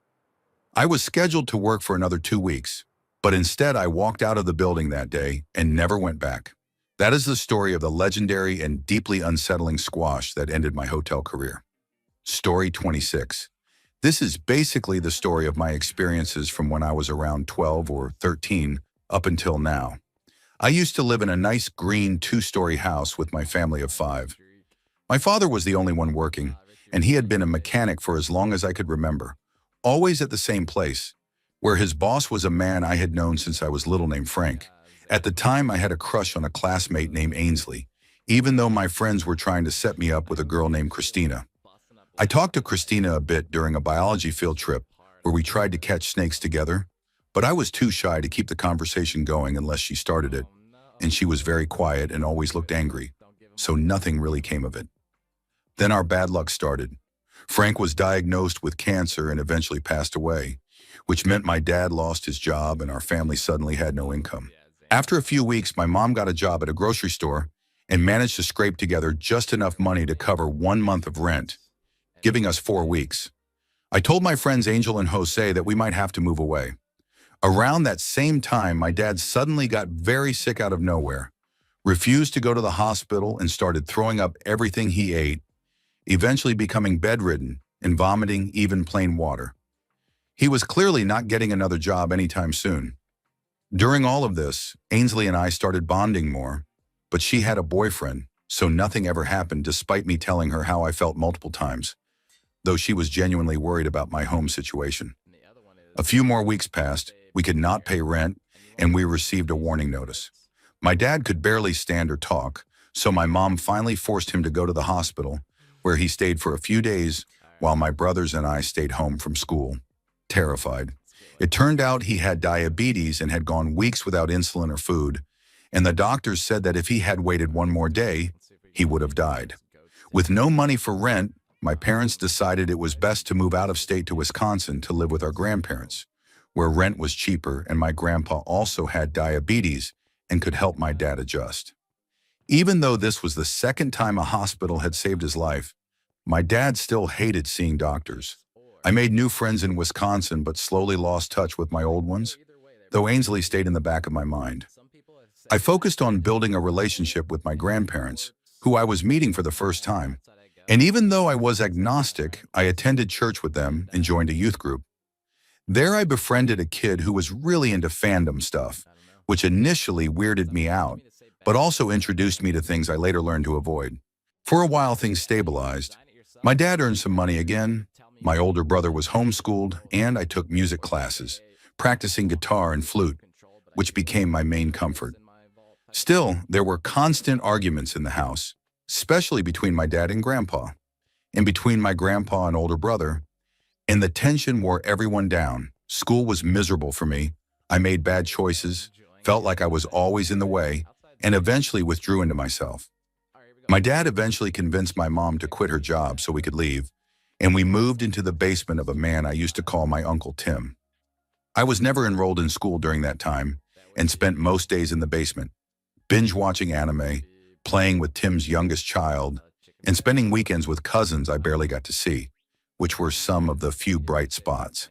I was scheduled to work for another 2 weeks, but instead I walked out of the building that day and never went back. That is the story of the legendary and deeply unsettling squash that ended my hotel career. Story 26. This is basically the story of my experiences from when I was around 12 or 13 up until now. I used to live in a nice green 2-story house with my family of 5. My father was the only one working, and he had been a mechanic for as long as I could remember, always at the same place, where his boss was a man I had known since I was little named Frank. At the time, I had a crush on a classmate named Ainsley, even though my friends were trying to set me up with a girl named Christina. I talked to Christina a bit during a biology field trip where we tried to catch snakes together, but I was too shy to keep the conversation going unless she started it, and she was very quiet and always looked angry, so nothing really came of it. Then our bad luck started. Frank was diagnosed with cancer and eventually passed away, which meant my dad lost his job and our family suddenly had no income. After a few weeks, my mom got a job at a grocery store and managed to scrape together just enough money to cover 1 month of rent, giving us 4 weeks. I told my friends Angel and Jose that we might have to move away. Around that same time, my dad suddenly got very sick out of nowhere, refused to go to the hospital, and started throwing up everything he ate, eventually becoming bedridden and vomiting even plain water. He was clearly not getting another job anytime soon. During all of this, Ainsley and I started bonding more, but she had a boyfriend, so nothing ever happened despite me telling her how I felt multiple times, though she was genuinely worried about my home situation. A few more weeks passed, we could not pay rent, and we received a warning notice. My dad could barely stand or talk, so my mom finally forced him to go to the hospital, where he stayed for a few days while my brothers and I stayed home from school, terrified. It turned out he had diabetes and had gone weeks without insulin or food, and the doctors said that if he had waited 1 more day, he would have died. With no money for rent, my parents decided it was best to move out of state to Wisconsin to live with our grandparents, where rent was cheaper and my grandpa also had diabetes and could help my dad adjust. Even though this was the second time a hospital had saved his life, my dad still hated seeing doctors. I made new friends in Wisconsin but slowly lost touch with my old ones, though Ainsley stayed in the back of my mind. I focused on building a relationship with my grandparents, who I was meeting for the first time. And even though I was agnostic, I attended church with them and joined a youth group. There I befriended a kid who was really into fandom stuff, which initially weirded me out, but also introduced me to things I later learned to avoid. For a while, things stabilized. My dad earned some money again, my older brother was homeschooled, and I took music classes, practicing guitar and flute, which became my main comfort. Still, there were constant arguments in the house, especially between my dad and grandpa, and between my grandpa and older brother, and the tension wore everyone down. School was miserable for me. I made bad choices, felt like I was always in the way, and eventually withdrew into myself. My dad eventually convinced my mom to quit her job so we could leave, and we moved into the basement of a man I used to call my Uncle Tim. I was never enrolled in school during that time and spent most days in the basement, binge-watching anime, playing with Tim's youngest child, and spending weekends with cousins I barely got to see, which were some of the few bright spots.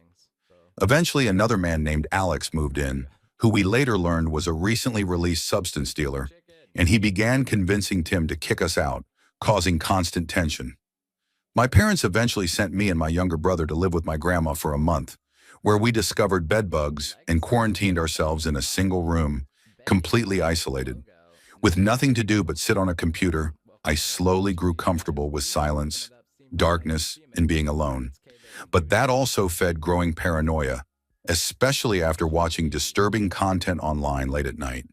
Eventually, another man named Alex moved in, who we later learned was a recently released substance dealer, and he began convincing Tim to kick us out, causing constant tension. My parents eventually sent me and my younger brother to live with my grandma for a month, where we discovered bed bugs and quarantined ourselves in a single room, completely isolated. With nothing to do but sit on a computer, I slowly grew comfortable with silence, darkness, and being alone. But that also fed growing paranoia, especially after watching disturbing content online late at night.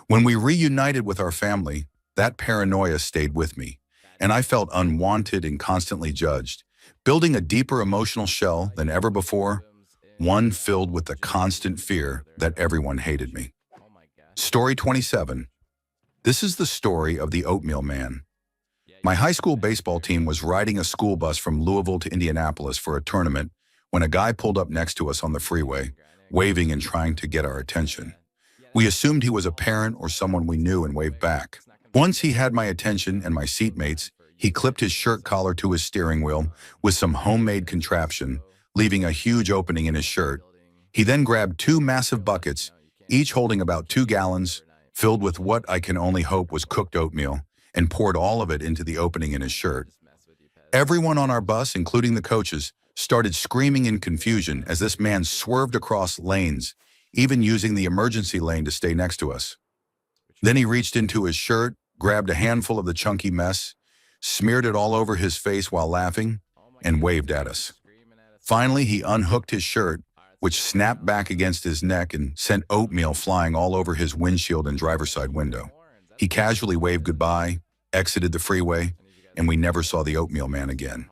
When we reunited with our family, that paranoia stayed with me, and I felt unwanted and constantly judged, building a deeper emotional shell than ever before, one filled with the constant fear that everyone hated me. Story 27. This is the story of the Oatmeal Man. My high school baseball team was riding a school bus from Louisville to Indianapolis for a tournament when a guy pulled up next to us on the freeway, waving and trying to get our attention. We assumed he was a parent or someone we knew and waved back. Once he had my attention and my seatmates, he clipped his shirt collar to his steering wheel with some homemade contraption, leaving a huge opening in his shirt. He then grabbed two massive buckets, each holding about 2 gallons, filled with what I can only hope was cooked oatmeal, and poured all of it into the opening in his shirt. Everyone on our bus, including the coaches, started screaming in confusion as this man swerved across lanes, even using the emergency lane to stay next to us. Then he reached into his shirt, grabbed a handful of the chunky mess, smeared it all over his face while laughing, and waved at us. Finally, he unhooked his shirt, which snapped back against his neck and sent oatmeal flying all over his windshield and driver's side window. He casually waved goodbye, exited the freeway, and we never saw the Oatmeal Man again.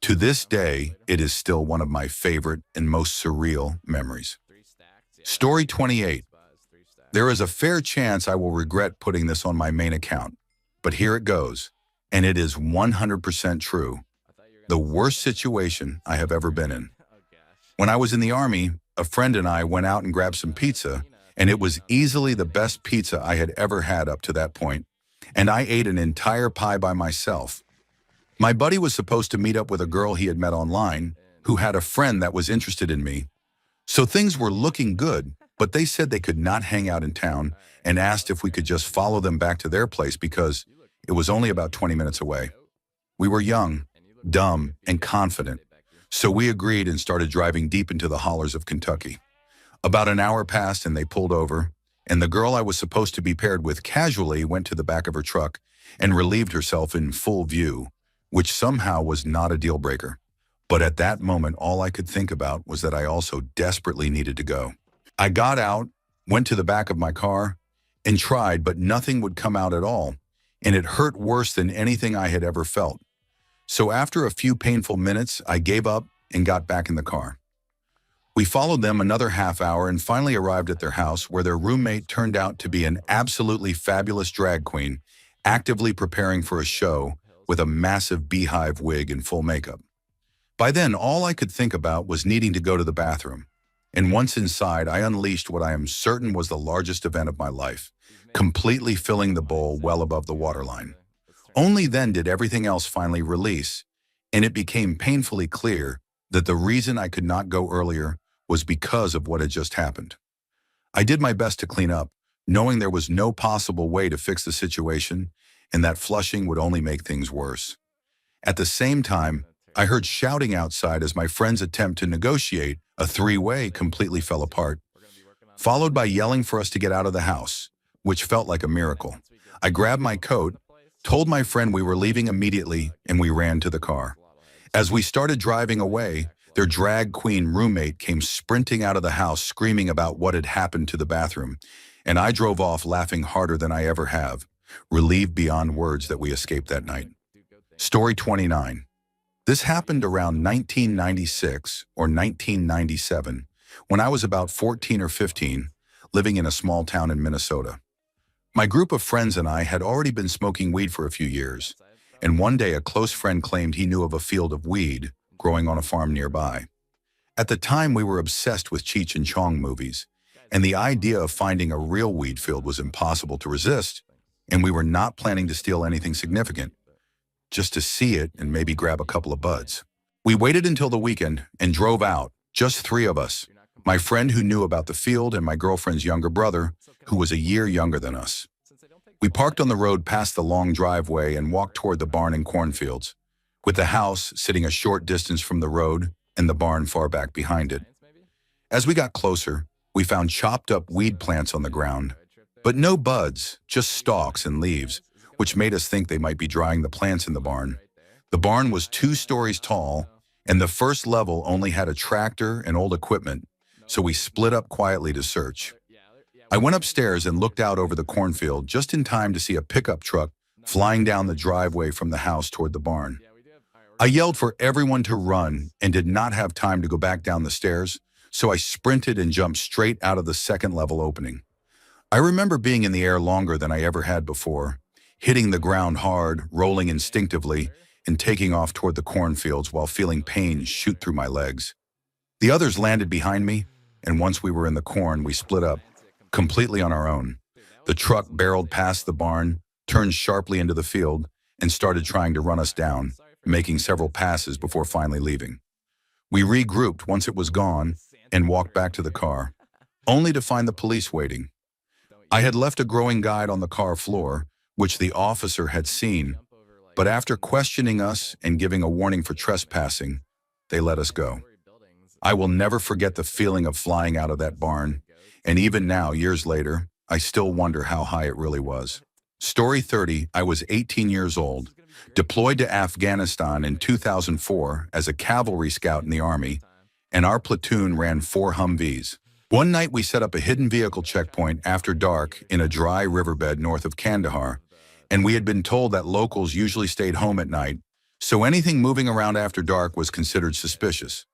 To this day, it is still one of my favorite and most surreal memories. Story 28. There is a fair chance I will regret putting this on my main account, but here it goes, and it is 100% true. The worst situation I have ever been in. When I was in the Army, a friend and I went out and grabbed some pizza, and it was easily the best pizza I had ever had up to that point, and I ate an entire pie by myself. My buddy was supposed to meet up with a girl he had met online, who had a friend that was interested in me. So things were looking good, but they said they could not hang out in town and asked if we could just follow them back to their place because it was only about 20 minutes away. We were young, dumb, and confident, so we agreed and started driving deep into the hollers of Kentucky. About an hour passed and they pulled over, and the girl I was supposed to be paired with casually went to the back of her truck and relieved herself in full view, which somehow was not a deal breaker. But at that moment, all I could think about was that I also desperately needed to go. I got out, went to the back of my car, and tried, but nothing would come out at all, and it hurt worse than anything I had ever felt. So after a few painful minutes, I gave up and got back in the car. We followed them another half hour and finally arrived at their house where their roommate turned out to be an absolutely fabulous drag queen, actively preparing for a show with a massive beehive wig and full makeup. By then, all I could think about was needing to go to the bathroom. And once inside, I unleashed what I am certain was the largest event of my life, completely filling the bowl well above the waterline. Only then did everything else finally release, and it became painfully clear that the reason I could not go earlier was because of what had just happened. I did my best to clean up, knowing there was no possible way to fix the situation and that flushing would only make things worse. At the same time, I heard shouting outside as my friend's attempt to negotiate a three-way completely fell apart, followed by yelling for us to get out of the house, which felt like a miracle. I grabbed my coat, told my friend we were leaving immediately, and we ran to the car. As we started driving away, their drag queen roommate came sprinting out of the house screaming about what had happened to the bathroom, and I drove off laughing harder than I ever have, relieved beyond words that we escaped that night. Story 29. This happened around 1996 or 1997, when I was about 14 or 15, living in a small town in Minnesota. My group of friends and I had already been smoking weed for a few years, and one day a close friend claimed he knew of a field of weed growing on a farm nearby. At the time, we were obsessed with Cheech and Chong movies, and the idea of finding a real weed field was impossible to resist, and we were not planning to steal anything significant, just to see it and maybe grab a couple of buds. We waited until the weekend and drove out, just three of us, my friend who knew about the field and my girlfriend's younger brother, who was a year younger than us. We parked on the road past the long driveway and walked toward the barn and cornfields, with the house sitting a short distance from the road and the barn far back behind it. As we got closer, we found chopped up weed plants on the ground, but no buds, just stalks and leaves, which made us think they might be drying the plants in the barn. The barn was 2 stories tall, and the first level only had a tractor and old equipment, so we split up quietly to search. I went upstairs and looked out over the cornfield just in time to see a pickup truck flying down the driveway from the house toward the barn. I yelled for everyone to run and did not have time to go back down the stairs, so I sprinted and jumped straight out of the second level opening. I remember being in the air longer than I ever had before, hitting the ground hard, rolling instinctively, and taking off toward the cornfields while feeling pain shoot through my legs. The others landed behind me, and once we were in the corn, we split up, completely on our own. The truck barreled past the barn, turned sharply into the field, and started trying to run us down, making several passes before finally leaving. We regrouped once it was gone and walked back to the car, only to find the police waiting. I had left a growing guide on the car floor, which the officer had seen, but after questioning us and giving a warning for trespassing, they let us go. I will never forget the feeling of flying out of that barn, and even now, years later, I still wonder how high it really was. Story 30, I was 18 years old, deployed to Afghanistan in 2004 as a cavalry scout in the Army, and our platoon ran 4 Humvees. One night we set up a hidden vehicle checkpoint after dark in a dry riverbed north of Kandahar, and we had been told that locals usually stayed home at night, so anything moving around after dark was considered suspicious.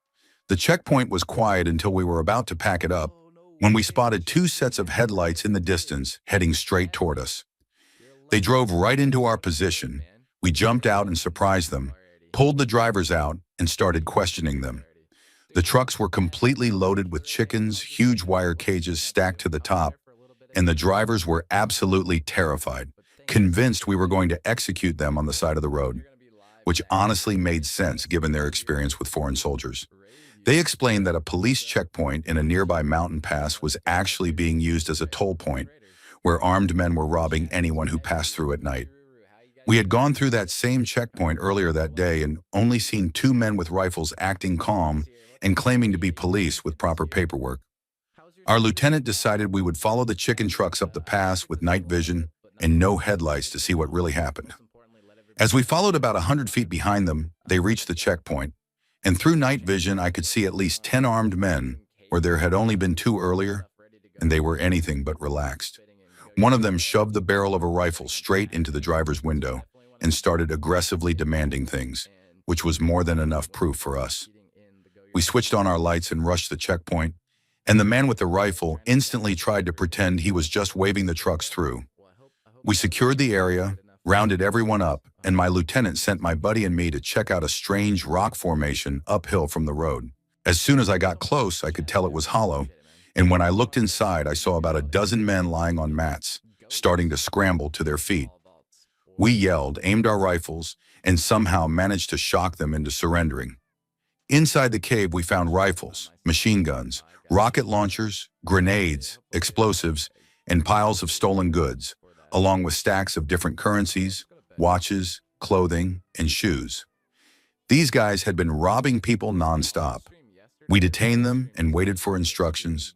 The checkpoint was quiet until we were about to pack it up, when we spotted 2 sets of headlights in the distance heading straight toward us. They drove right into our position. We jumped out and surprised them, pulled the drivers out, and started questioning them. The trucks were completely loaded with chickens, huge wire cages stacked to the top, and the drivers were absolutely terrified, convinced we were going to execute them on the side of the road, which honestly made sense given their experience with foreign soldiers. They explained that a police checkpoint in a nearby mountain pass was actually being used as a toll point, where armed men were robbing anyone who passed through at night. We had gone through that same checkpoint earlier that day and only seen 2 men with rifles acting calm and claiming to be police with proper paperwork. Our lieutenant decided we would follow the chicken trucks up the pass with night vision and no headlights to see what really happened. As we followed about 100 feet behind them, they reached the checkpoint, and through night vision I could see at least 10 armed men, where there had only been 2 earlier, and they were anything but relaxed. One of them shoved the barrel of a rifle straight into the driver's window and started aggressively demanding things, which was more than enough proof for us. We switched on our lights and rushed the checkpoint, and the man with the rifle instantly tried to pretend he was just waving the trucks through. We secured the area, rounded everyone up, and my lieutenant sent my buddy and me to check out a strange rock formation uphill from the road. As soon as I got close, I could tell it was hollow, and when I looked inside, I saw about a dozen men lying on mats, starting to scramble to their feet. We yelled, aimed our rifles, and somehow managed to shock them into surrendering. Inside the cave, we found rifles, machine guns, rocket launchers, grenades, explosives, and even a and piles of stolen goods, along with stacks of different currencies, watches, clothing, and shoes. These guys had been robbing people nonstop. We detained them and waited for instructions,